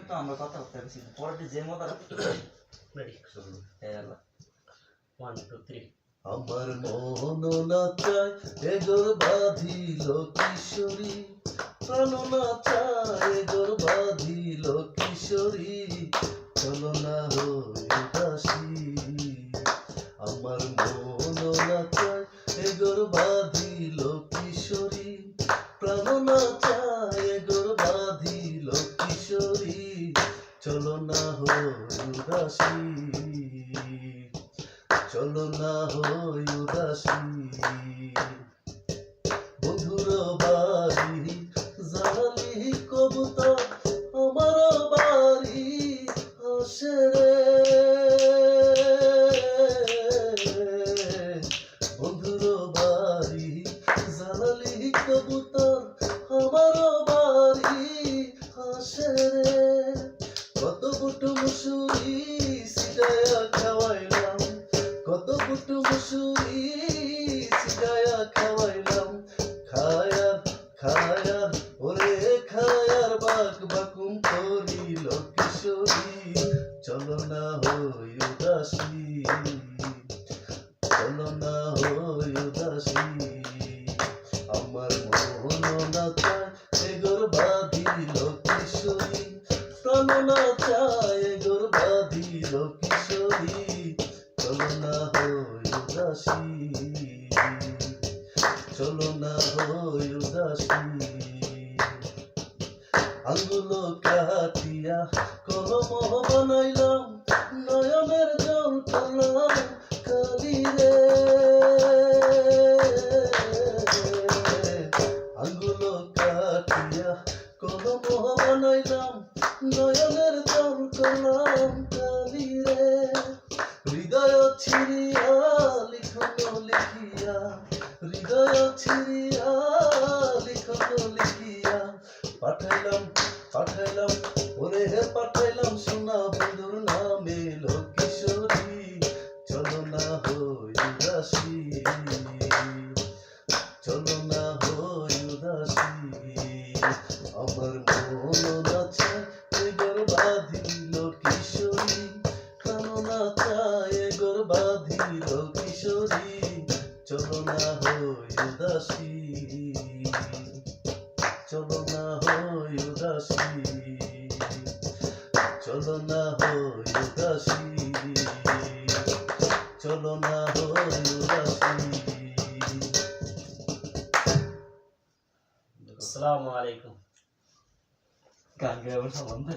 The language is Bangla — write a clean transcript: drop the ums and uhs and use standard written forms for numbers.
তো আমরা কথা বলতে পারছি না পরে যে মজা রেডি শুরু আল্লাহ 1 2 3 আমার মন না চায় এগোর বাঁধিল কিশোরী প্রাণ না চায় এগোর বাঁধিল কিশোরী চলো না হই উদাসী আমার মন না চায় এগোর বাঁধিল কিশোরী প্রাণ না চায় এগোর বাঁধিল কিশোরী চলো না হই উদাসী চলো না হই উদাসী বন্ধুর বাড়ি জানালি কবুতর আমার বাড়ি আসে রে বন্ধুর বাড়ি জানালি কবুতর আমার বাড়ি আসে রে কত বুটু মুসুরি সিজায়া খাওয়াইলাম কত বুটু মুসুরি সিজায়া খাওয়াইলাম খায়ার খায়ার ওরে খায়ার বাক বাকুম করিল কিশোরী চলো না হই উদাসী চলো না হই উদাসী আমার মন না চায় এগোর বাঁধিল কিশোরী প্রাণ না চায় এগোর বাঁধিল কিশোরী চলো না হই উদাসী চলো না হই উদাসী আঙ্গুল কাটিয়া কলম বানাইলাম নয়নের জল করলাম কালি রে আঙ্গুল কাটিয়া কলম বানাইলাম নয়নের জল করলাম কালি রে হৃদয় ছিড়িয়া লিখন লিখিয়া হৃদয় ছিড়িয়া লিখন লিখিয়া পাঠাইলাম পাঠাইলাম ওরে পাঠাইলাম সোনা বন্ধুর নামে কিশোরী চলো না হই উদাসী চলো না হই উদাসী আমার মন না চায় এগোর বাঁধিল কিশোরী প্রাণ না চায় এগোর বাঁধিল কিশোরী চলো না হই উদাসী চলো না হই উদাসী চলো না হই উদাসী চলো না হই উদাসী আসসালামু আলাইকুম গান গাওয়ার সম্বন্ধে